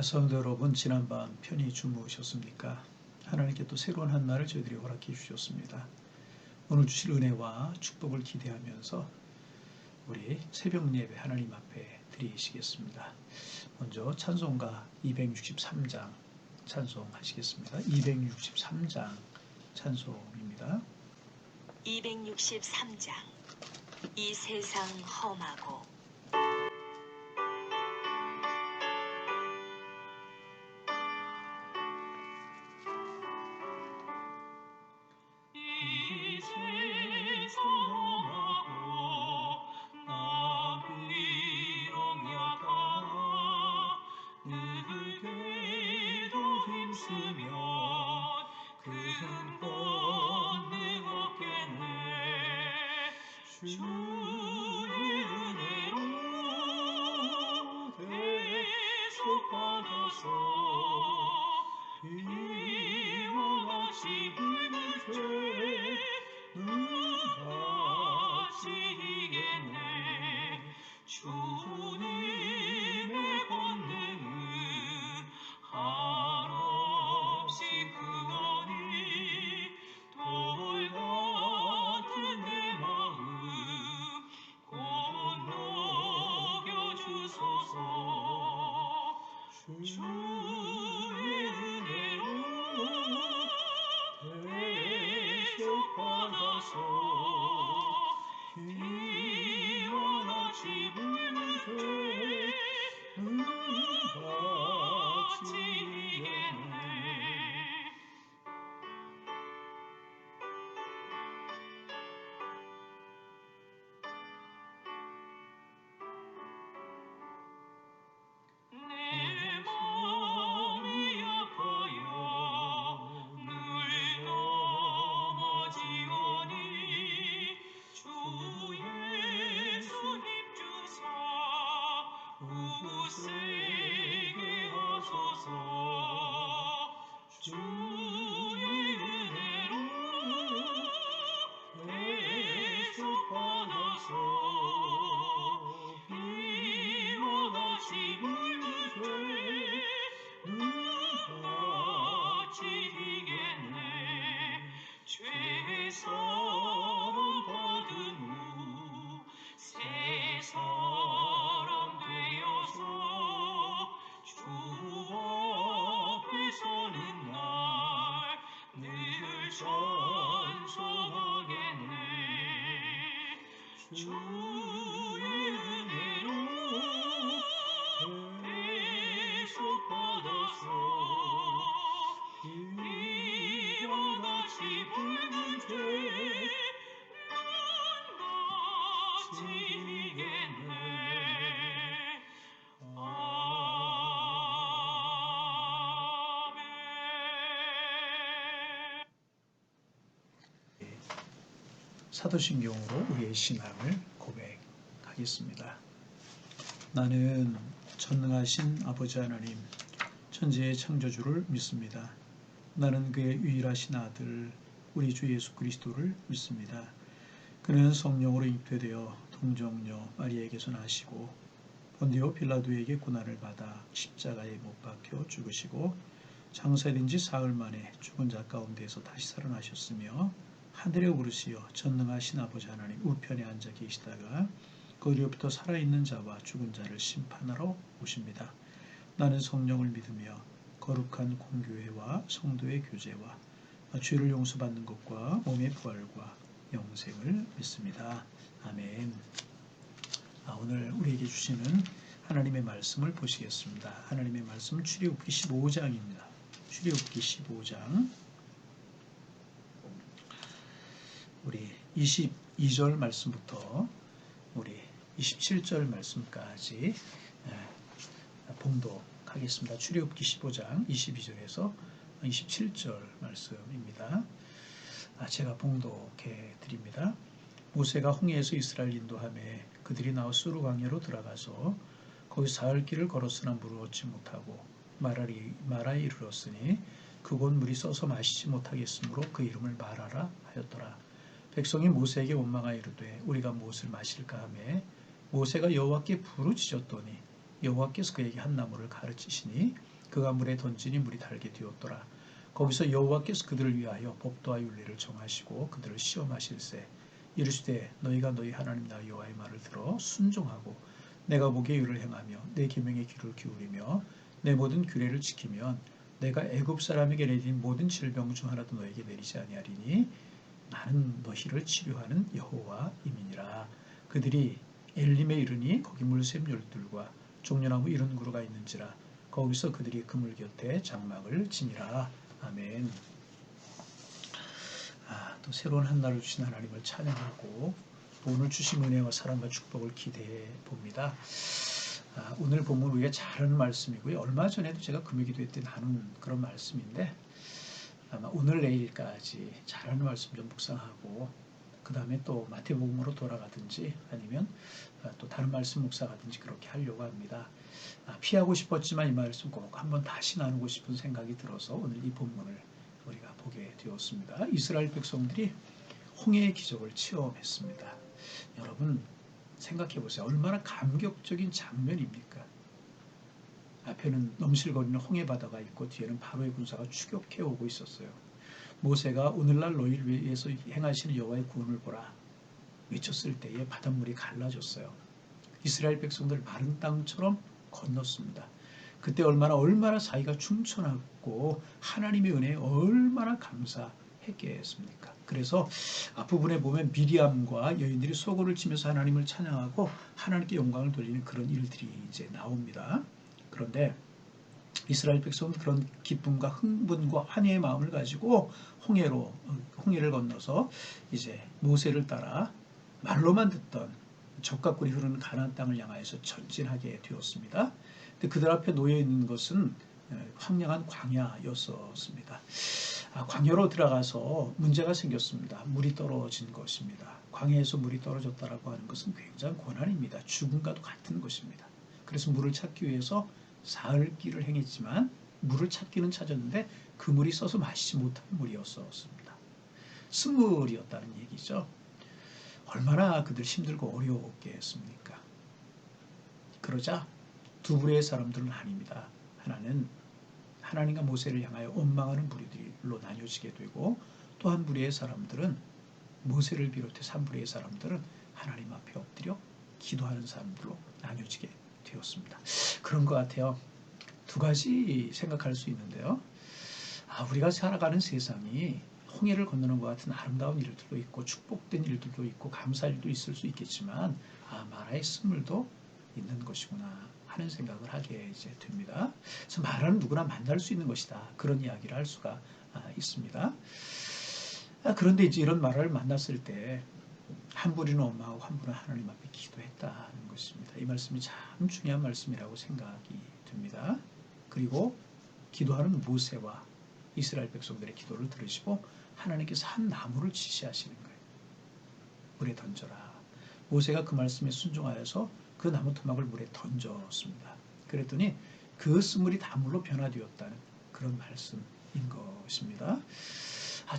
성도 여러분, 지난밤 편히 주무셨습니까? 하나님께 또 새로운 한 날을 저희들이 허락해 주셨습니다. 오늘 주실 은혜와 축복을 기대하면서 우리 새벽 예배 하나님 앞에 드리시겠습니다. 먼저 찬송가 263장 찬송하시겠습니다. 263장 찬송입니다. 263장 이 세상 험하고 이 세상 험하고 나비롱 약하나 누구에도 힘쓰면 큰 권능 얻겠네. 주의 은혜로 대속받아서 이와 같이 붉은 죄는 같이 이겠네. 주님의 권능은 한없이 크거니 돌 같은 내 마음 건너겨 주소서. 주의 은혜로 대속받아서 이와 같이 붉은 죄는 같이 이겠네. 내 마음이 아파요 늘 넘어지오니 주 예수 힘주사 웃세게 하소서. 주의 은혜로 대속받아서 이와 같이 붉은 죄는 같이 이겠네. 죄사함 받은 후 새 사람 되어서 주 앞에 서는 날 늘 찬송하겠네. 주의 은혜로 대속받아서 이와 같이 붉은 죄는 같이 이겠네. 아멘. 사도신경으로 우리의 신앙을 고백하겠습니다. 나는 전능하신 아버지 하나님, 천지의 창조주를 믿습니다. 나는 그의 유일하신 아들, 우리 주 예수 그리스도를 믿습니다. 그는 성령으로 잉태되어 동정녀 마리아에게서 나시고 본디오 빌라도에게 고난을 받아 십자가에 못 박혀 죽으시고 장사된 지 사흘 만에 죽은 자 가운데에서 다시 살아나셨으며 하늘에 오르시어 전능하신 아버지 하나님 우편에 앉아 계시다가 거기로부터 살아있는 자와 죽은 자를 심판하러 오십니다. 나는 성령을 믿으며 거룩한 공교회와 성도의 교제와 죄를 용서받는 것과 몸의 부활과 영생을 믿습니다. 아멘. 오늘 우리에게 주시는 하나님의 말씀을 보시겠습니다. 하나님의 말씀은 출애굽기 15장입니다. 출애굽기 15장 우리 22절 말씀부터 우리 27절 말씀까지 봉독하겠습니다. 출애굽기 15장 22절에서 27절 말씀입니다. 제가 봉독해 드립니다. 모세가 홍해에서 이스라엘 인도하매 그들이 나와 수르 광야로 들어가서 거기 사흘 길을 걸었으나 물을 얻지 못하고 마라에 이르렀으니 그곳 물이 써서 마시지 못하겠으므로 그 이름을 마라라 하였더라. 백성이 모세에게 원망하여 이르되 우리가 무엇을 마실까 하매 모세가 여호와께 부르짖었더니 여호와께서 그에게 한 나무를 가르치시니 그가 물에 던지니 물이 달게 되었더라. 거기서 여호와께서 그들을 위하여 법도와 윤례를 정하시고 그들을 시험하실세 이르시되 너희가 너희 하나님 나 여호와의 말을 들어 순종하고 내가 보기에 의를 행하며 내 계명에 귀를 기울이며 내 모든 규례를 지키면 내가 애굽 사람에게 내린 모든 질병 중 하나도 너에게 내리지 아니하리니 나는 너희를 치료하는 여호와임이니라. 그들이 엘림에 이르니 거기 물샘 열둘과 종려나무 이른 구루가 있는지라. 거기서 그들이 그물 곁에 장막을 지니라. 아멘. 또 새로운 한 날을 주신 하나님을 찬양하고 또 오늘 주신 은혜와 사랑과 축복을 기대해 봅니다. 오늘 본문 우리가 잘 아는 말씀이고요. 얼마 전에도 제가 금요기도회 때 나눈 그런 말씀인데 아마 오늘 내일까지 잘 아는 말씀 좀 묵상하고 그 다음에 또 마태복음으로 돌아가든지 아니면 또 다른 말씀 묵상하든지 그렇게 하려고 합니다. 피하고 싶었지만 이 말씀 꼭 한번 다시 나누고 싶은 생각이 들어서 오늘 이 본문을 우리가 보게 되었습니다. 이스라엘 백성들이 홍해의 기적을 체험했습니다. 여러분 생각해 보세요. 얼마나 감격적인 장면입니까? 앞에는 넘실거리는 홍해 바다가 있고 뒤에는 바로의 군사가 추격해 오고 있었어요. 모세가 오늘날 너희를 위해서 행하시는 여호와의 구원을 보라 외쳤을 때에 바닷물이 갈라졌어요. 이스라엘 백성들 마른 땅처럼 건넜습니다. 그때 얼마나 사이가 충천하고 하나님의 은혜에 얼마나 감사했겠습니까? 그래서 앞부분에 보면 미리암과 여인들이 소고를 치면서 하나님을 찬양하고 하나님께 영광을 돌리는 그런 일들이 이제 나옵니다. 그런데 이스라엘 백성은 그런 기쁨과 흥분과 환희의 마음을 가지고 홍해를 건너서 이제 모세를 따라 말로만 듣던 적과 꿀이 흐르는 가나안 땅을 향하여서 전진하게 되었습니다. 근데 그들 앞에 놓여 있는 것은 황량한 광야였었습니다. 광야로 들어가서 문제가 생겼습니다. 물이 떨어진 것입니다. 광야에서 물이 떨어졌다라고 하는 것은 굉장히 고난입니다. 죽음과도 같은 것입니다. 그래서 물을 찾기 위해서 사흘 길을 행했지만 물을 찾기는 찾았는데 그 물이 써서 마시지 못하는 물이었습니다. 쓴물이었다는 얘기죠. 얼마나 그들 힘들고 어려웠겠습니까? 그러자 두 부류의 사람들은 아닙니다. 하나는 하나님과 모세를 향하여 원망하는 부류들로 나뉘어지게 되고 또 한 부류의 사람들은 모세를 비롯해서 한 부류의 사람들은 하나님 앞에 엎드려 기도하는 사람들로 나뉘어지게 되었습니다. 그런 것 같아요. 두 가지 생각할 수 있는데요. 우리가 살아가는 세상이 홍해를 건너는 것 같은 아름다운 일들도 있고 축복된 일들도 있고 감사할 일도 있을 수 있겠지만 마라의 쓴물도 있는 것이구나 하는 생각을 하게 이제 됩니다. 그래서 마라는 누구나 만날 수 있는 것이다. 그런 이야기를 할 수가 있습니다. 그런데 이제 이런 마라를 만났을 때 한 부류는 원망하고 한 부류는 하나님 앞에 기도했다는 것입니다. 이 말씀이 참 중요한 말씀이라고 생각이 듭니다. 그리고 기도하는 모세와 이스라엘 백성들의 기도를 들으시고 하나님께서 한 나무를 지시하시는 거예요. 물에 던져라. 모세가 그 말씀에 순종하여서 그 나무 토막을 물에 던졌습니다. 그랬더니 그 쓴물이 단물로 변화되었다는 그런 말씀인 것입니다.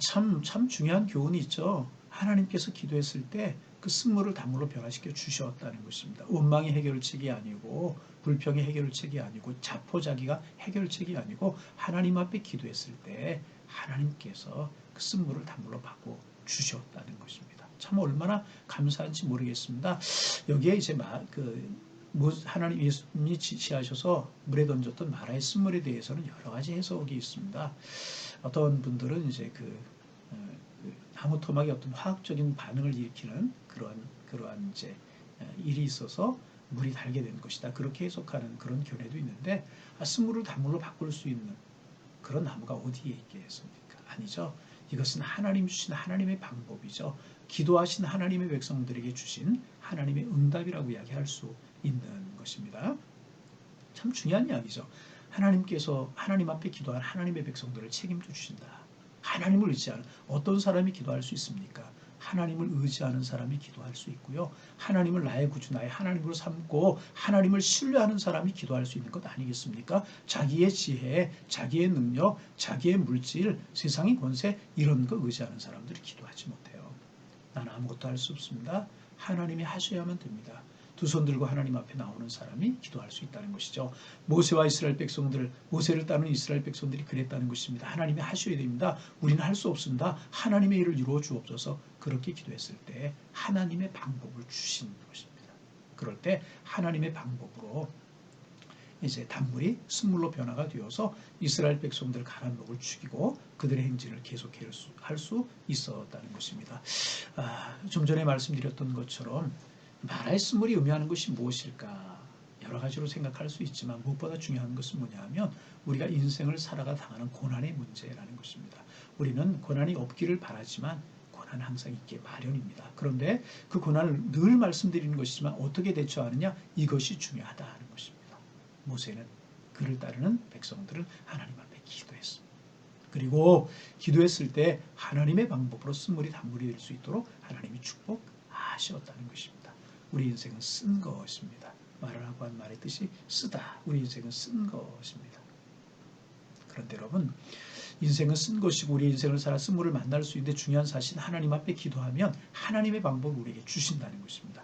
참 중요한 교훈이 있죠. 하나님께서 기도했을 때 그 쓴물을 단물로 변화시켜 주셨다는 것입니다. 원망이 해결책이 아니고 불평이 해결책이 아니고 자포자기가 해결책이 아니고 하나님 앞에 기도했을 때 하나님께서 그 쓴물을 단물로 바꿔 주셨다는 것입니다. 참 얼마나 감사한지 모르겠습니다. 여기에 이제 하나님 예수님이 지시하셔서 물에 던졌던 마라의 쓴물에 대해서는 여러 가지 해석이 있습니다. 어떤 분들은 이제 나무 토막이 어떤 화학적인 반응을 일으키는 그러한 이제 일이 있어서 물이 달게 된 것이다. 그렇게 해석하는 그런 견해도 있는데 쓴물을 단물로 바꿀 수 있는 그런 나무가 어디에 있겠습니까? 아니죠. 이것은 하나님 주신 하나님의 방법이죠. 기도하신 하나님의 백성들에게 주신 하나님의 응답이라고 이야기할 수 있는 것입니다. 참 중요한 이야기죠. 하나님께서 하나님 앞에 기도한 하나님의 백성들을 책임져 주신다. 하나님을 의지하는 어떤 사람이 기도할 수 있습니까? 하나님을 의지하는 사람이 기도할 수 있고요. 하나님을 나의 구주, 나의 하나님으로 삼고 하나님을 신뢰하는 사람이 기도할 수 있는 것 아니겠습니까? 자기의 지혜, 자기의 능력, 자기의 물질, 세상의 권세 이런 거 의지하는 사람들이 기도하지 못해요. 나는 아무것도 할 수 없습니다. 하나님이 하셔야만 됩니다. 두 손 들고 하나님 앞에 나오는 사람이 기도할 수 있다는 것이죠. 모세와 이스라엘 백성들, 모세를 따르는 이스라엘 백성들이 그랬다는 것입니다. 하나님이 하셔야 됩니다. 우리는 할 수 없습니다. 하나님의 일을 이루어 주옵소서. 그렇게 기도했을 때 하나님의 방법을 주신 것입니다. 그럴 때 하나님의 방법으로 이제 단물이 쓴물로 변화가 되어서 이스라엘 백성들 가난 목을 죽이고 그들의 행진을 계속할 수 있었다는 것입니다. 좀 전에 말씀드렸던 것처럼 마라의 쓴물이 의미하는 것이 무엇일까? 여러 가지로 생각할 수 있지만 무엇보다 중요한 것은 뭐냐면 우리가 인생을 살아가 당하는 고난의 문제라는 것입니다. 우리는 고난이 없기를 바라지만 고난은 항상 있기에 마련입니다. 그런데 그 고난을 늘 말씀드리는 것이지만 어떻게 대처하느냐? 이것이 중요하다는 것입니다. 모세는 그를 따르는 백성들은 하나님 앞에 기도했습니다. 그리고 기도했을 때 하나님의 방법으로 쓴물이 단물이 될 수 있도록 하나님이 축복하셨다는 것입니다. 우리 인생은 쓴 것입니다. 말하라고 한 말의 뜻이 쓰다. 우리 인생은 쓴 것입니다. 그런데 여러분, 인생은 쓴 것이고 우리 인생을 살아 쓴물을 만날 수 있는데 중요한 사실은 하나님 앞에 기도하면 하나님의 방법을 우리에게 주신다는 것입니다.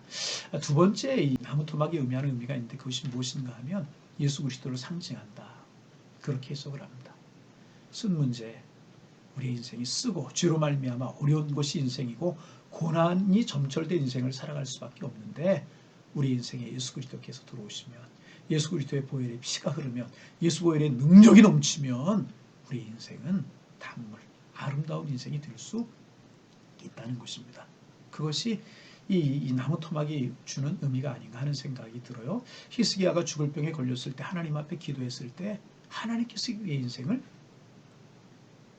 두 번째, 이 나무 토막이 의미하는 의미가 있는데 그것이 무엇인가 하면 예수 그리스도를 상징한다. 그렇게 해석을 합니다. 쓴 문제, 우리 인생이 쓰고 죄로 말미암아 어려운 것이 인생이고 고난이 점철된 인생을 살아갈 수밖에 없는데 우리 인생에 예수 그리스도께서 들어오시면 예수 그리스도의 보혈의 피가 흐르면 예수 보혈의 능력이 넘치면 우리 인생은 단물, 아름다운 인생이 될 수 있다는 것입니다. 그것이 이 나무 토막이 주는 의미가 아닌가 하는 생각이 들어요. 히스기야가 죽을 병에 걸렸을 때 하나님 앞에 기도했을 때 하나님께서 그의 인생을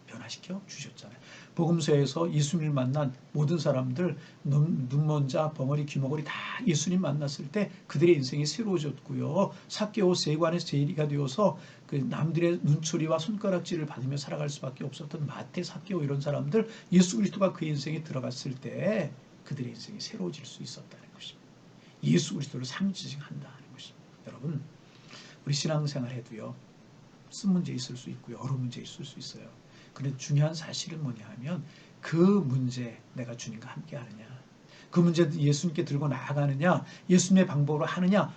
변화시켜 주셨잖아요. 복음서에서 예수님을 만난 모든 사람들 눈먼 자, 벙어리, 귀머거리 다 예수님 만났을 때 그들의 인생이 새로워졌고요. 삭개오 세관에서 제일이가 되어서 그 남들의 눈초리와 손가락질을 받으며 살아갈 수밖에 없었던 마태, 삭개오 이런 사람들 예수 그리스도가 그 인생에 들어갔을 때 그들의 인생이 새로워질 수 있었다는 것입니다. 예수 그리스도를 상징한다는 것입니다. 여러분, 우리 신앙생활 해도요. 쓴 문제 있을 수 있고요. 어려운 문제 있을 수 있어요. 그런데 중요한 사실은 뭐냐 하면 그 문제 내가 주님과 함께 하느냐, 그 문제 예수님께 들고 나아가느냐, 예수님의 방법으로 하느냐,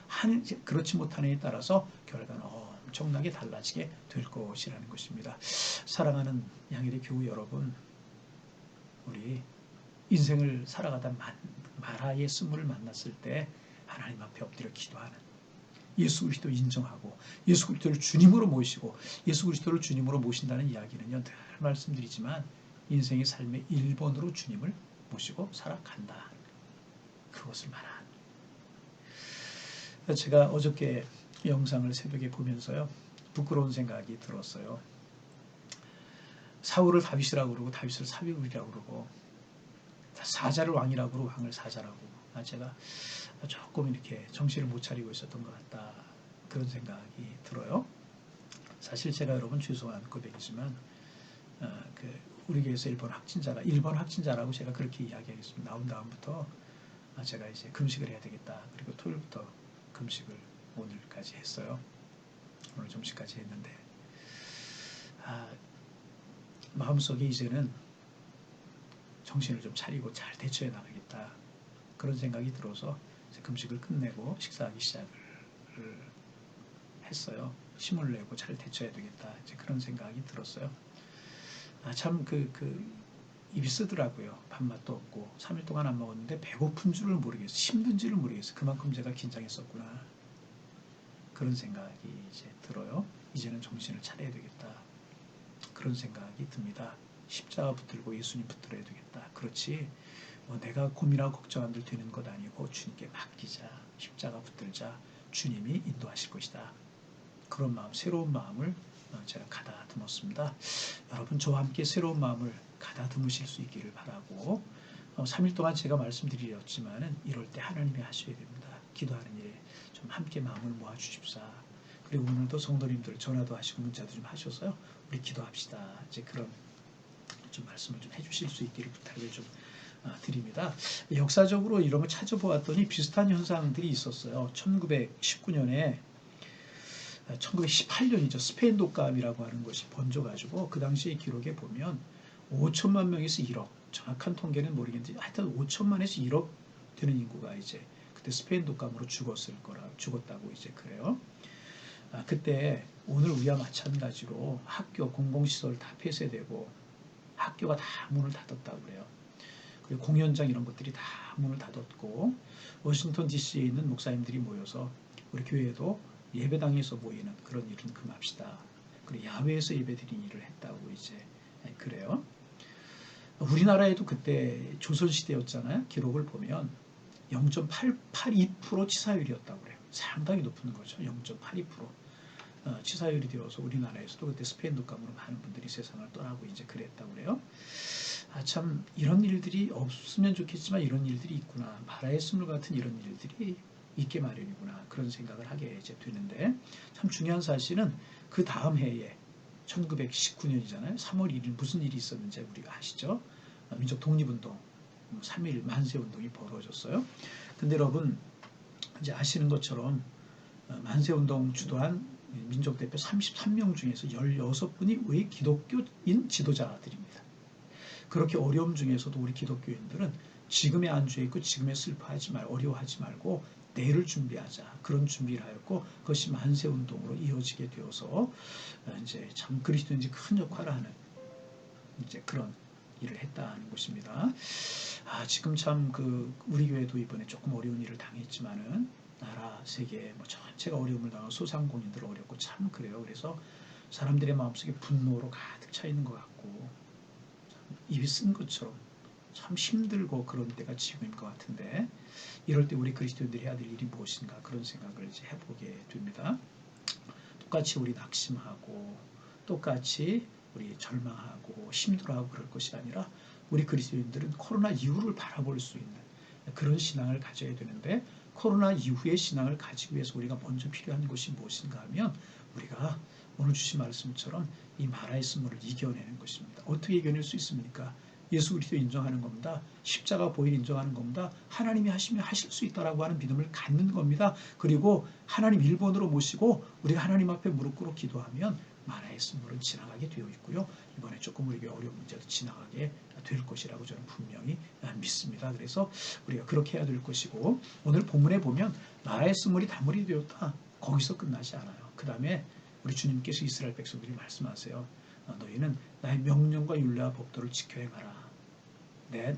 그렇지 못하느냐에 따라서 결과는 엄청나게 달라지게 될 것이라는 것입니다. 사랑하는 양일의 교우 여러분, 우리 인생을 살아가다 마라의 쓴물을 만났을 때 하나님 앞에 엎드려 기도하는, 예수 그리스도 인정하고 예수 그리스도를 주님으로 모시고 예수 그리스도를 주님으로 모신다는 이야기는요, 늘 말씀드리지만 인생의 삶의 1번으로 주님을 모시고 살아간다. 그것을 말한. 제가 어저께 영상을 새벽에 보면서요, 부끄러운 생각이 들었어요. 사울을 다윗이라고 그러고 다윗을 사울이라고 그러고 사자를 왕이라고 그러고 왕을 사자라고. 제가 조금 이렇게 정신을 못 차리고 있었던 것 같다. 그런 생각이 들어요. 사실 제가 여러분 죄송한 고백이지만 우리 교회에서 1번 확진자라고 제가 그렇게 이야기하겠습니다. 나온 다음부터 제가 이제 금식을 해야 되겠다. 그리고 토요일부터 금식을 오늘까지 했어요. 오늘 점심까지 했는데 마음속에 이제는 정신을 좀 차리고 잘 대처해 나가겠다. 그런 생각이 들어서 금식을 끝내고 식사하기 시작을 했어요. 힘을 내고 잘 대처해야 되겠다. 이제 그런 생각이 들었어요. 참 입이 쓰더라고요. 밥맛도 없고 3일 동안 안 먹었는데 배고픈 줄을 모르겠어요. 힘든지를 모르겠어요. 그만큼 제가 긴장했었구나. 그런 생각이 이제 들어요. 이제는 정신을 차려야 되겠다. 그런 생각이 듭니다. 십자가 붙들고 예수님 붙들어야 되겠다. 그렇지 내가 고민하고 걱정한들 되는 것 아니고 주님께 맡기자. 십자가 붙들자. 주님이 인도하실 것이다. 그런 마음, 새로운 마음을 제가 가다듬었습니다. 여러분 저와 함께 새로운 마음을 가다듬으실 수 있기를 바라고 3일 동안 제가 말씀드렸지만 이럴 때 하나님이 하셔야 됩니다. 기도하는 일에 좀 함께 마음을 모아주십사. 그리고 오늘도 성도님들 전화도 하시고 문자도 좀 하셔서요. 우리 기도합시다. 이제 그런 좀 말씀을 좀 해주실 수 있기를 부탁을 좀 드립니다. 역사적으로 이런 걸 찾아보았더니 비슷한 현상들이 있었어요. 1919년에 1918년이죠. 스페인 독감이라고 하는 것이 번져가지고 그 당시의 기록에 보면 5천만 명에서 1억, 정확한 통계는 모르겠는데 하여튼 5천만에서 1억 되는 인구가 이제 그때 스페인 독감으로 죽었다고 이제 그래요. 그때 오늘 우리와 마찬가지로 학교 공공시설 다 폐쇄되고 학교가 다 문을 닫았다고 그래요. 그리고 공연장 이런 것들이 다 문을 닫았고 워싱턴 DC에 있는 목사님들이 모여서 우리 교회도 예배당에서 모이는 그런 일은 금합시다. 그리고 야외에서 예배드리는 일을 했다고 이제 그래요. 우리나라에도 그때 조선시대였잖아요. 기록을 보면 0.882% 치사율이었다고 그래요. 상당히 높은 거죠. 0.82%. 치사율이 되어서 우리나라에서도 그때 스페인 독감으로 많은 분들이 세상을 떠나고 이제 그랬다고 그래요. 참 이런 일들이 없으면 좋겠지만 이런 일들이 있구나. 바라의 스물 같은 이런 일들이 있게 마련이구나. 그런 생각을 하게 이제 되는데 참 중요한 사실은 그 다음 해에 1919년이잖아요. 3월 1일 무슨 일이 있었는지 우리가 아시죠? 민족 독립운동 3.1 만세운동이 벌어졌어요. 근데 여러분 이제 아시는 것처럼 만세운동 주도한 민족대표 33명 중에서 16분이 왜 기독교인 지도자들입니다. 그렇게 어려움 중에서도 우리 기독교인들은 지금의 안주에 있고 지금의 슬퍼하지 말고 어려워하지 말고 내일을 준비하자. 그런 준비를 하였고 그것이 만세운동으로 이어지게 되어서 이제 참 그리스도인들이 큰 역할을 하는 이제 그런 일을 했다는 것입니다. 지금 참 우리 교회도 이번에 조금 어려운 일을 당했지만은 나라, 세계 전체가 어려움을 당하고 소상공인들 어렵고 참 그래요. 그래서 사람들의 마음속에 분노로 가득 차 있는 것 같고 입이 쓴 것처럼 참 힘들고 그런 때가 지금인 것 같은데 이럴 때 우리 그리스도인들이 해야 될 일이 무엇인가 그런 생각을 이제 해보게 됩니다. 똑같이 우리 낙심하고 똑같이 우리 절망하고 힘들어하고 그럴 것이 아니라 우리 그리스도인들은 코로나 이후를 바라볼 수 있는 그런 신앙을 가져야 되는데 코로나 이후의 신앙을 가지기 위해서 우리가 먼저 필요한 것이 무엇인가 하면 우리가 오늘 주신 말씀처럼 이 마라의 쓴물을 이겨내는 것입니다. 어떻게 이겨낼 수 있습니까? 예수 그리스도 인정하는 겁니다. 십자가 보혈 인정하는 겁니다. 하나님이 하시면 하실 수 있다라고 하는 믿음을 갖는 겁니다. 그리고 하나님 1번으로 모시고 우리가 하나님 앞에 무릎 꿇고 기도하면 마라의 쓴물은 지나가게 되어 있고요. 이번에 조금 우리에게 어려운 문제도 지나가게 될 것이라고 저는 분명히 믿습니다. 그래서 우리가 그렇게 해야 될 것이고 오늘 본문에 보면 마라의 쓴물이 단물이 되었다. 거기서 끝나지 않아요. 그 다음에 우리 주님께서 이스라엘 백성들이 말씀하세요. 너희는 나의 명령과 율례와 법도를 지켜 행하라.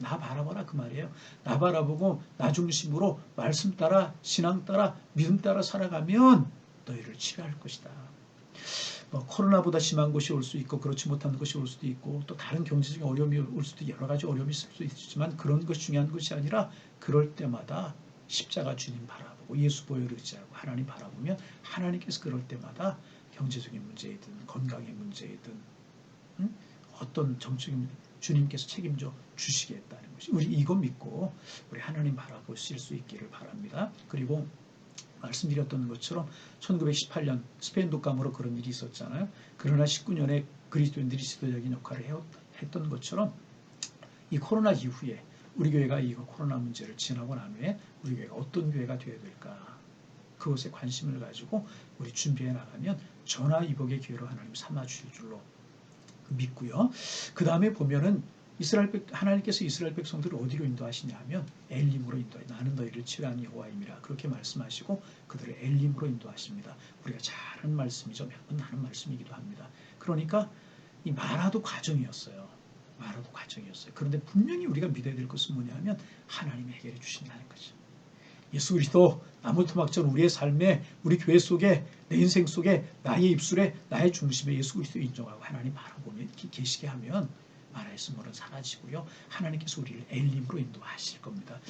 나 바라봐라 그 말이에요. 나 바라보고 나 중심으로 말씀 따라 신앙 따라 믿음 따라 살아가면 너희를 치료할 것이다. 코로나보다 심한 것이 올 수 있고 그렇지 못한 것이 올 수도 있고 또 다른 경제적인 어려움이 올 수도 여러 가지 어려움이 있을 수 있지만 그런 것이 중요한 것이 아니라 그럴 때마다 십자가 주님 바라보고 예수 보혈을 의지하고 하나님 바라보면 하나님께서 그럴 때마다 경제적인 문제이든 건강의 문제이든 어떤 정적인 주님께서 책임져 주시겠다는 것이 우리 이거 믿고 우리 하나님 바라보실 수 있기를 바랍니다. 그리고 말씀드렸던 것처럼 1918년 스페인 독감으로 그런 일이 있었잖아요. 그러나 19년에 그리스도인들이 지도적인 역할을 했던 것처럼 이 코로나 이후에 우리 교회가 이 코로나 문제를 지나고 난 후에 우리 교회가 어떤 교회가 되어야 될까 그것에 관심을 가지고 우리 준비해 나가면 전화위복의 기회로 하나님 삼아 주실 줄로 믿고요. 그 다음에 보면은 하나님께서 이스라엘 백성들을 어디로 인도하시냐 하면 엘림으로 인도해 나는 너희를 치료하는 여호와임이라 그렇게 말씀하시고 그들을 엘림으로 인도하십니다. 우리가 잘 하는 말씀이죠. 몇 번 하는 말씀이기도 합니다. 그러니까 이 마라도 과정이었어요. 마라도 과정이었어요. 그런데 분명히 우리가 믿어야 될 것은 뭐냐 하면 하나님이 해결해 주신다는 거죠. 예수 그리스도 나무토막처럼 우리의 삶에 우리 교회 속에 내 인생 속에 나의 입술에 나의 중심에 예수 그리스도 인정하고 하나님 바라보며 계시게 하면 마라의 쓴물은 사라지고요. 하나님께서 우리를 엘림으로 인도하실 겁니다.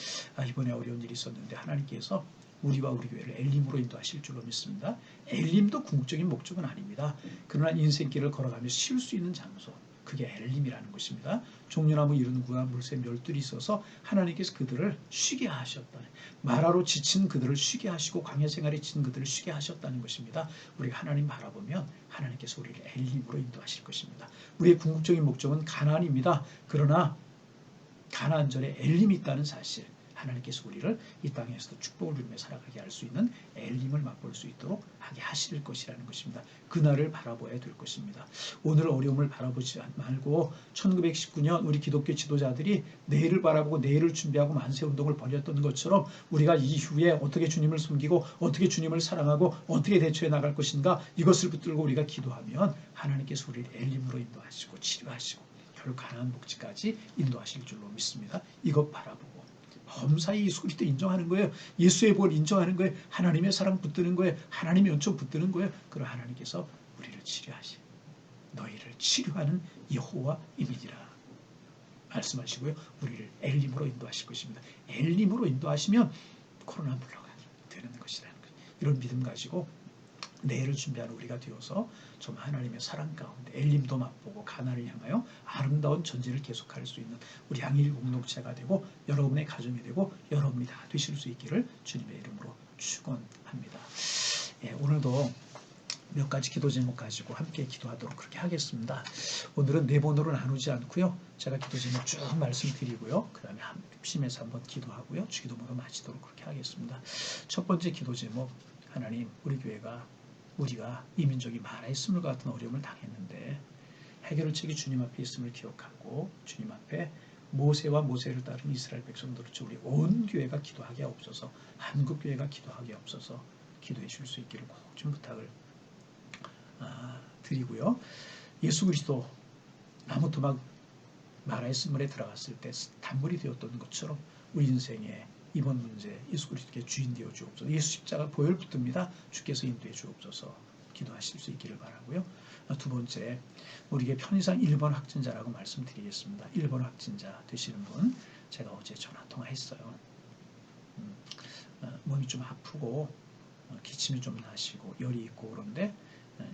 이번에 어려운 일이 있었는데 하나님께서 우리와 우리 교회를 엘림으로 인도하실 줄로 믿습니다. 엘림도 궁극적인 목적은 아닙니다. 그러나 인생길을 걸어가며 쉴 수 있는 장소 그게 엘림이라는 것입니다. 종려나무 이른 구와 물새 멸들이 있어서 하나님께서 그들을 쉬게 하셨다. 마라로 지친 그들을 쉬게 하시고 광야 생활에 지친 그들을 쉬게 하셨다는 것입니다. 우리가 하나님 바라보면 하나님께서 우리를 엘림으로 인도하실 것입니다. 우리의 궁극적인 목적은 가나안입니다. 그러나 가나안 전에 엘림이 있다는 사실 하나님께서 우리를 이 땅에서도 축복을 누리며 살아가게 할 수 있는 엘림을 맛볼 수 있도록 하게 하실 것이라는 것입니다. 그날을 바라봐야 될 것입니다. 오늘 어려움을 바라보지 말고 1919년 우리 기독교 지도자들이 내일을 바라보고 내일을 준비하고 만세운동을 벌였던 것처럼 우리가 이후에 어떻게 주님을 섬기고 어떻게 주님을 사랑하고 어떻게 대처해 나갈 것인가 이것을 붙들고 우리가 기도하면 하나님께서 우리를 엘림으로 인도하시고 치료하시고 결국 가나안 복지까지 인도하실 줄로 믿습니다. 이것 바라보고 범사에 이 소리도 인정하는 거예요. 예수의 복을 인정하는 거예요. 하나님의 사랑 붙드는 거예요. 하나님의 연총 붙드는 거예요. 그럼 하나님께서 우리를 치료하시 너희를 치료하는 여호와임이니라 말씀하시고요. 우리를 엘림으로 인도하실 것입니다. 엘림으로 인도하시면 코로나 물러가게 되는 것이라는 거예요. 이런 믿음 가지고 내일을 준비하는 우리가 되어서 좀 하나님의 사랑 가운데 엘림도 맛보고 가나안을 향하여 아름다운 전진을 계속할 수 있는 우리 양일 공동체가 되고 여러분의 가정이 되고 여러분이 다 되실 수 있기를 주님의 이름으로 축원합니다. 예, 오늘도 몇 가지 기도 제목 가지고 함께 기도하도록 그렇게 하겠습니다. 오늘은 네 번으로 나누지 않고요. 제가 기도 제목 쭉 말씀드리고요. 그 다음에 합심해서 한번 기도하고요. 주기도문으로 마치도록 그렇게 하겠습니다. 첫 번째 기도 제목, 하나님 우리 교회가 우리가 이 민족이 마라의 스물과 같은 어려움을 당했는데 해결책이 주님 앞에 있음을 기억하고 주님 앞에 모세와 모세를 따른 이스라엘 백성들을 우리 온 교회가 기도하게 없어서 한국 교회가 기도하게 없어서 기도해 줄 수 있기를 꼭 좀 부탁을 드리고요. 예수 그리스도 나무 토막 마라의 쓴물에 들어갔을 때 단물이 되었던 것처럼 우리 인생에 이번 문제 예수 그리스도께 주인 되어 주옵소서. 예수 십자가 보혈 붙듭니다. 주께서 인도해 주옵소서. 기도하실 수 있기를 바라고요. 두 번째, 우리에게 편의상 1번 확진자라고 말씀드리겠습니다. 1번 확진자 되시는 분 제가 어제 전화 통화했어요. 몸이 좀 아프고 기침이 좀 나시고 열이 있고 그런데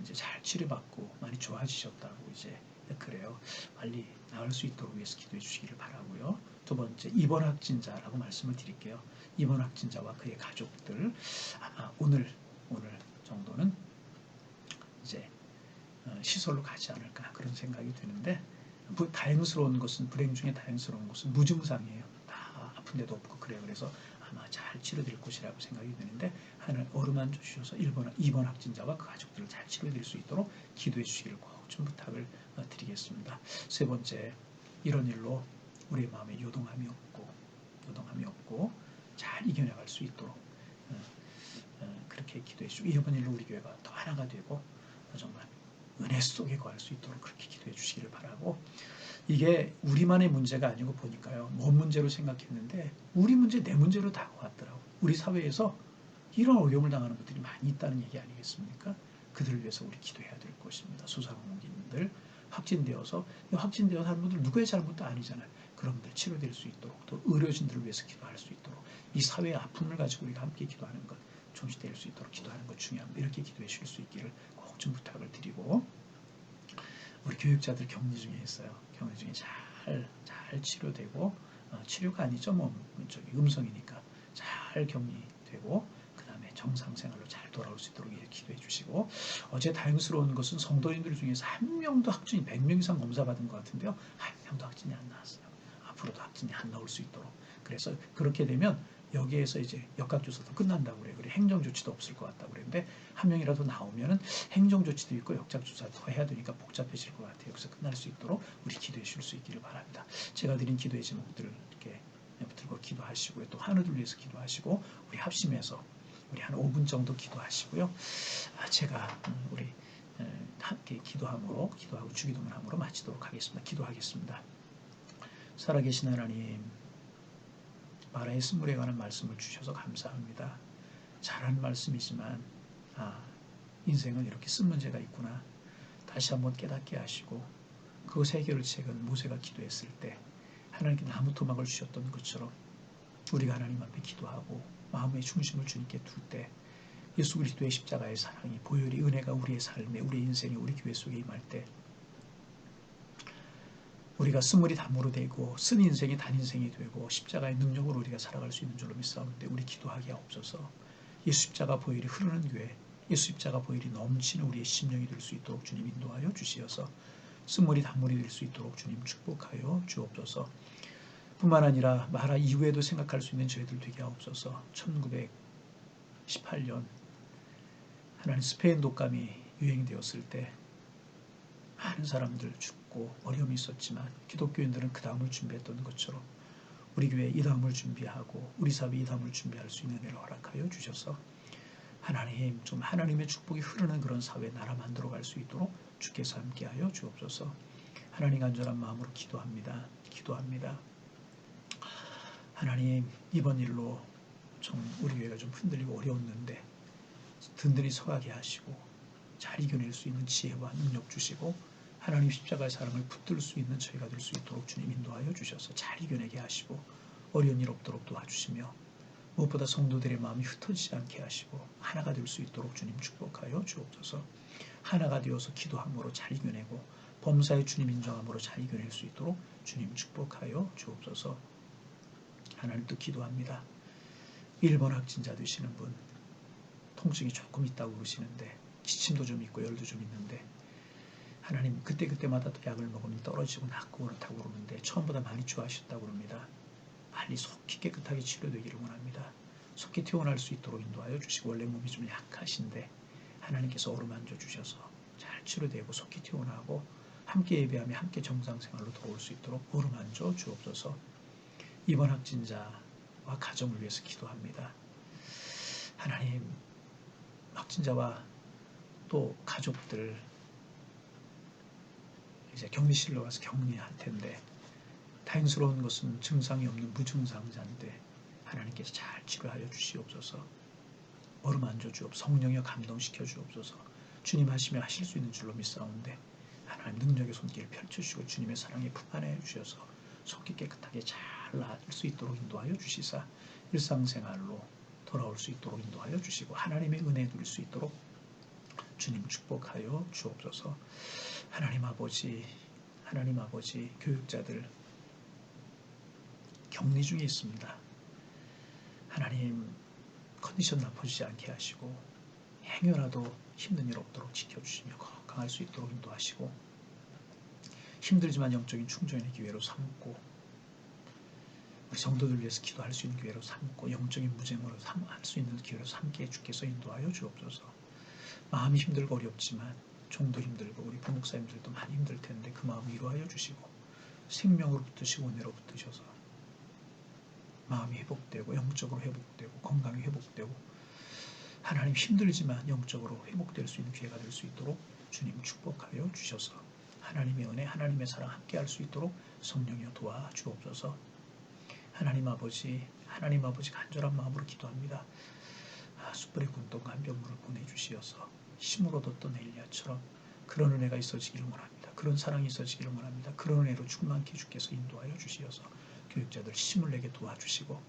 이제 잘 치료받고 많이 좋아지셨다고 이제 그래요. 빨리 나을 수 있도록 위해서 기도해 주시기를 바라고요. 두 번째, 입원 확진자라고 말씀을 드릴게요. 입원 확진자와 그의 가족들 아마 오늘 정도는 이제 시설로 가지 않을까 그런 생각이 드는데 다행스러운 것은 불행 중에 다행스러운 것은 무증상이에요. 다 아픈 데도 없고 그래요. 그래서 아마 잘 치료될 것이라고 생각이 드는데 하늘 어루만 주셔서 2번 확진자와 그 가족들을 잘 치료될 수 있도록 기도해 주시기를 꼭 좀 부탁을 드리겠습니다. 세 번째, 이런 일로 우리의 마음에 요동함이 없고 잘 이겨나갈 수 있도록 그렇게 기도해 주시고 이번 일로 우리 교회가 더 하나가 되고 정말 은혜 속에 거할 수 있도록 그렇게 기도해 주시기를 바라고 이게 우리만의 문제가 아니고 보니까요. 먼 문제로 생각했는데 우리 문제, 내 문제로 다가왔더라고요. 우리 사회에서 이런 어려움을 당하는 분들이 많이 있다는 얘기 아니겠습니까? 그들을 위해서 우리 기도해야 될 것입니다. 소상공인들 확진되어서 하는 분들 누구의 잘못도 아니잖아요. 그런 분들 치료될 수 있도록 또 의료진들을 위해서 기도할 수 있도록 이 사회의 아픔을 가지고 우리가 함께 기도하는 것 종식될 수 있도록 기도하는 것 중요합니다. 이렇게 기도해 주실 수 있기를 꼭 좀 부탁을 드리고 우리 교육자들 격리 중에 있어요. 격리 중에 잘 치료되고 치료가 아니죠. 음성이니까 잘 격리되고 그 다음에 정상생활로 잘 돌아올 수 있도록 기도해 주시고 어제 다행스러운 것은 성도님들 중에서 한 명도 확진이 100명 이상 검사받은 것 같은데요. 한 명도 확진이 안 나왔어요. 앞으로도 확진이 안 나올 수 있도록 그래서 그렇게 되면 여기에서 이제 역학조사도 끝난다고 그래요. 그래 행정조치도 없을 것 같다고 그랬는데 한 명이라도 나오면은 행정조치도 있고 역학조사도 해야 되니까 복잡해질 것 같아요. 그래서 끝날 수 있도록 우리 기도해 줄 수 있기를 바랍니다. 제가 드린 기도의 제목들을 이렇게 붙들고 기도하시고요. 또 하늘을 위해서 기도하시고 우리 합심해서 우리 한 5분 정도 기도하시고요. 제가 우리 함께 기도하고 주기도문함으로 마치도록 하겠습니다. 기도하겠습니다. 살아계신 하나님, 마라의 쓴물에 관한 말씀을 주셔서 감사합니다. 잘한 말씀이지만 인생은 이렇게 쓴 문제가 있구나. 다시 한번 깨닫게 하시고 그것 해결책은 모세가 기도했을 때 하나님께 나무 토막을 주셨던 것처럼 우리가 하나님 앞에 기도하고 마음의 중심을 주님께 둘 때 예수 그리스도의 십자가의 사랑이 보혈이 은혜가 우리의 삶에 우리 인생에 우리 교회 속에 임할 때 우리가 쓴물이 담으로 되고 쓴 인생이 단 인생이 되고 십자가의 능력으로 우리가 살아갈 수 있는 줄로 믿사오는데 우리 기도하기에 없어서 예수 십자가 보혈이 흐르는 교회 예수 십자가 보혈이 넘치는 우리의 심령이 될 수 있도록 주님 인도하여 주시어서 쓴물이 단물이 될 수 있도록 주님 축복하여 주옵소서. 뿐만 아니라 마라 이후에도 생각할 수 있는 저희들 되게 하옵소서. 1918년 하나님 스페인 독감이 유행되었을 때 많은 사람들 죽고 어려움이 있었지만 기독교인들은 그 다음을 준비했던 것처럼 우리 교회 이 다음을 준비하고 우리 사회 이 다음을 준비할 수 있는 은혜를 허락하여 주셔서 하나님 좀 하나님의 축복이 흐르는 그런 사회 나라 만들어갈 수 있도록 주께서 함께하여 주옵소서. 하나님 간절한 마음으로 기도합니다. 하나님 이번 일로 좀 우리 교회가 좀 흔들리고 어려웠는데 든든히 서가게 하시고 잘 이겨낼 수 있는 지혜와 능력 주시고 하나님 십자가의 사랑을 붙들 수 있는 저희가 될 수 있도록 주님 인도하여 주셔서 잘 이겨내게 하시고 어려운 일 없도록 도와주시며 무엇보다 성도들의 마음이 흩어지지 않게 하시고 하나가 될 수 있도록 주님 축복하여 주옵소서. 하나가 되어서 기도함으로 잘 이겨내고 범사에 주님 인정함으로 잘 이겨낼 수 있도록 주님 축복하여 주옵소서. 하나님도 기도합니다. 1번 확진자 되시는 분 통증이 조금 있다고 그러시는데 기침도 좀 있고 열도 좀 있는데 하나님 그때마다 또 약을 먹으면 떨어지고 낫고 그렇다고 그러는데 처음보다 많이 좋아하셨다고 그럽니다. 빨리 속히 깨끗하게 치료되기를 원합니다. 속히 퇴원할 수 있도록 인도하여 주시고 원래 몸이 좀 약하신데 하나님께서 어루만져 주셔서 잘 치료되고 속히 퇴원하고 함께 예배하며 함께 정상생활로 돌아올 수 있도록 어루만져 주옵소서. 이번 확진자와 가정을 위해서 기도합니다. 하나님 확진자와 또 가족들 이제 격리실로 가서 격리할 텐데 다행스러운 것은 증상이 없는 무증상자인데 하나님께서 잘 치료하여 주시옵소서. 어루만져 주옵소서. 성령여 감동시켜 주옵소서. 주님 하시며 하실 수 있는 줄로 믿사온데 하나님 능력의 손길을 펼쳐주시고 주님의 사랑에 품 안에 주셔서 속히 깨끗하게 잘 나을 수 있도록 인도하여 주시사 일상생활로 돌아올 수 있도록 인도하여 주시고 하나님의 은혜 누릴 수 있도록 주님 축복하여 주옵소서. 하나님 아버지 교육자들 격리 중에 있습니다. 하나님 컨디션 나빠지지 않게 하시고 행여라도 힘든 일 없도록 지켜주시며 건강할 수 있도록 인도하시고 힘들지만 영적인 충전의 기회로 삼고 우리 성도들 위해서 기도할 수 있는 기회로 삼고 영적인 무쟁으로 할 수 있는 기회로 삼게 주께서 인도하여 주옵소서. 마음이 힘들고 어렵지만 종도 힘들고 우리 부목사님들도 많이 힘들 텐데 그 마음 위로하여 주시고 생명으로 붙드시고 은혜로 붙드셔서 마음이 회복되고 영적으로 회복되고 건강이 회복되고 하나님 힘들지만 영적으로 회복될 수 있는 기회가 될 수 있도록 주님 축복하여 주셔서 하나님의 은혜 하나님의 사랑 함께할 수 있도록 성령이여 도와주옵소서. 하나님 아버지 간절한 마음으로 기도합니다. 숯불의 군동과 한병물을 보내주시어서 힘으로 뒀던 엘리야처럼 그런 은혜가 있어지기를 원합니다. 그런 사랑이 있어지기를 원합니다. 그런 은혜로 충만케 주께서 인도하여 주시어서 교육자들 힘을 내게 도와주시고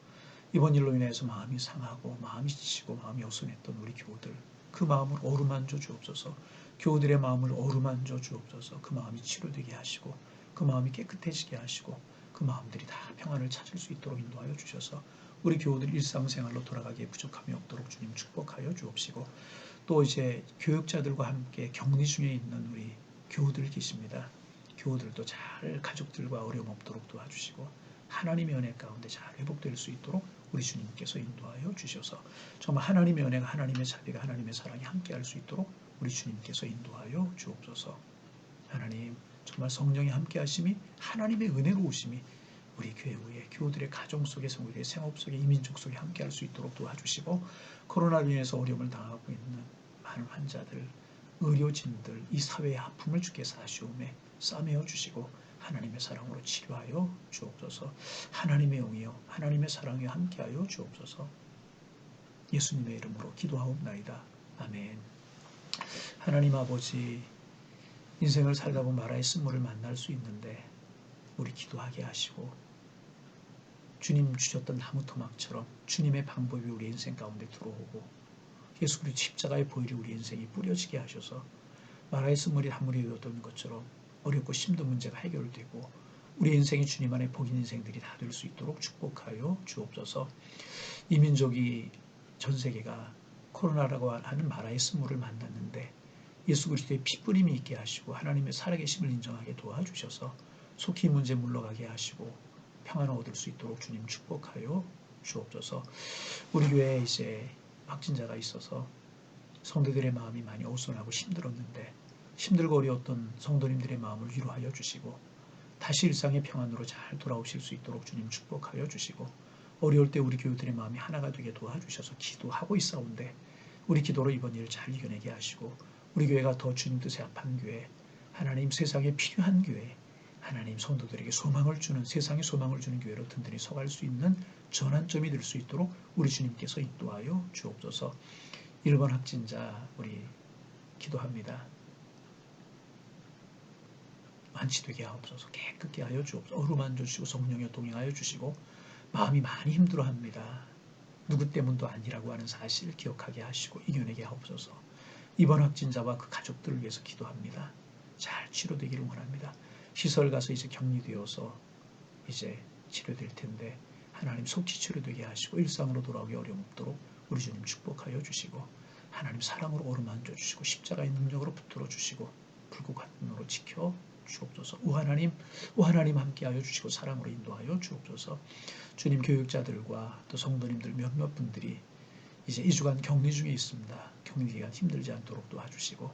이번 일로 인해서 마음이 상하고 마음이 지치고 마음이 어선했던 우리 교우들 그 마음을 어루만져 주옵소서. 교우들의 마음을 어루만져 주옵소서. 그 마음이 치료되게 하시고 그 마음이 깨끗해지게 하시고 그 마음들이 다 평안을 찾을 수 있도록 인도하여 주셔서 우리 교우들 일상생활로 돌아가기에 부족함이 없도록 주님 축복하여 주옵시고 또 이제 교육자들과 함께 격리 중에 있는 우리 교우들 계십니다. 교우들도 잘 가족들과 어려움 없도록 도와주시고 하나님의 은혜 가운데 잘 회복될 수 있도록 우리 주님께서 인도하여 주셔서 정말 하나님의 은혜가 하나님의 자비가 하나님의 사랑이 함께할 수 있도록 우리 주님께서 인도하여 주옵소서. 하나님 정말 성령의 함께하심이 하나님의 은혜로우심이 우리 교회 위에 교우들의 가정 속에서 우리의 생업 속에 이민족 속에 함께할 수 있도록 도와주시고 코로나로 인해서 어려움을 당하고 있는 많은 환자들 의료진들 이 사회의 아픔을 주께서 아쉬움에 싸매어 주시고 하나님의 사랑으로 치료하여 주옵소서. 하나님의 영이여 하나님의 사랑에 함께하여 주옵소서. 예수님의 이름으로 기도하옵나이다. 아멘. 하나님 아버지 인생을 살다 보면 마라의 쓴물을 만날 수 있는데 우리 기도하게 하시고 주님 주셨던 나무 토막처럼 주님의 방법이 우리 인생 가운데 들어오고 예수 그리스도 십자가의 보혈이 우리 인생이 뿌려지게 하셔서 마라의 쓴물이 한물이 되었던 것처럼 어렵고 힘든 문제가 해결되고 우리 인생이 주님 안에 복인 인생들이 다 될 수 있도록 축복하여 주옵소서. 이 민족이 전 세계가 코로나라고 하는 마라의 쓴물을 만났는데 예수 그리스도의 피뿌림이 있게 하시고 하나님의 살아계심을 인정하게 도와주셔서 속히 이 문제 물러가게 하시고 평안을 얻을 수 있도록 주님 축복하여 주옵소서. 우리 교회에 이제 확진자가 있어서 성도들의 마음이 많이 어수선하고 힘들었는데 힘들고 어려웠던 성도님들의 마음을 위로하여 주시고 다시 일상의 평안으로 잘 돌아오실 수 있도록 주님 축복하여 주시고 어려울 때 우리 교우들의 마음이 하나가 되게 도와주셔서 기도하고 있사온데 우리 기도로 이번 일을 잘 이겨내게 하시고 우리 교회가 더 주님 뜻에 합한 교회, 하나님 세상에 필요한 교회, 하나님 성도들에게 소망을 주는, 세상에 소망을 주는 교회로 든든히 서갈 수 있는 전환점이 될 수 있도록 우리 주님께서 인도하여 주옵소서. 1번 확진자 우리 기도합니다. 완치되게 하옵소서. 깨끗게 하여 주옵소서. 어루만져 주시고 성령에 동행하여 주시고 마음이 많이 힘들어합니다. 누구 때문도 아니라고 하는 사실을 기억하게 하시고 이겨내게 하옵소서. 이번 확진자와 그 가족들을 위해서 기도합니다. 잘 치료되기를 원합니다. 시설 가서 이제 격리되어서 이제 치료될 텐데 하나님 속히 치료되게 하시고 일상으로 돌아오기 어려움 없도록 우리 주님 축복하여 주시고 하나님 사랑으로 어루만져 주시고 십자가의 능력으로 붙들어 주시고 불꽃 같은 눈으로 지켜 주옵소서. 오 하나님 함께하여 주시고 사랑으로 인도하여 주옵소서. 주님 교육자들과 또 성도님들 몇몇 분들이 이제 2주간 격리 중에 있습니다. 격리 기간 힘들지 않도록 도와주시고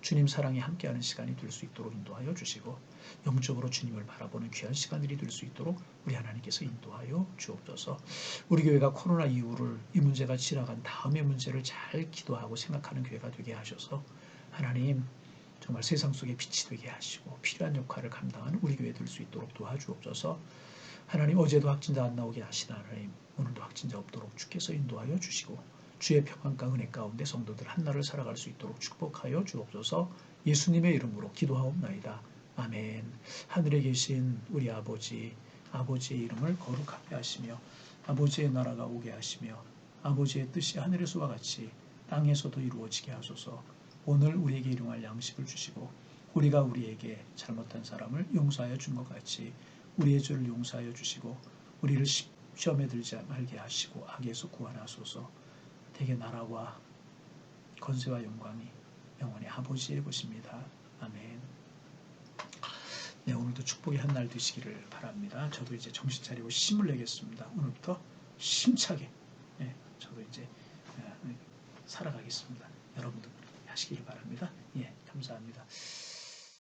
주님 사랑에 함께하는 시간이 될 수 있도록 인도하여 주시고 영적으로 주님을 바라보는 귀한 시간들이 될 수 있도록 우리 하나님께서 인도하여 주옵소서. 우리 교회가 코로나 이후를 이 문제가 지나간 다음의 문제를 잘 기도하고 생각하는 교회가 되게 하셔서 하나님 정말 세상 속에 빛이 되게 하시고 필요한 역할을 감당하는 우리 교회 될 수 있도록 도와주옵소서. 하나님 어제도 확진자 안 나오게 하신 하나님 오늘도 확진자 없도록 주께서 인도하여 주시고 주의 평안과 은혜 가운데 성도들 한날을 살아갈 수 있도록 축복하여 주옵소서. 예수님의 이름으로 기도하옵나이다. 아멘. 하늘에 계신 우리 아버지의 이름을 거룩하게 하시며 아버지의 나라가 오게 하시며 아버지의 뜻이 하늘에서와 같이 땅에서도 이루어지게 하소서. 오늘 우리에게 일용할 양식을 주시고 우리가 우리에게 잘못한 사람을 용서하여 준 것 같이 우리의 죄를 용서하여 주시고 우리를 시험에 들지 말게 하시고 악에서 구원하소서. 대개 나라와 권세와 영광이 영원히 아버지의 것입니다. 아멘. 네, 오늘도 축복의 한 날 되시기를 바랍니다. 저도 이제 정신 차리고 힘을 내겠습니다. 오늘부터 힘차게 저도 이제 살아가겠습니다. 여러분도 하시기를 바랍니다. 예, 감사합니다.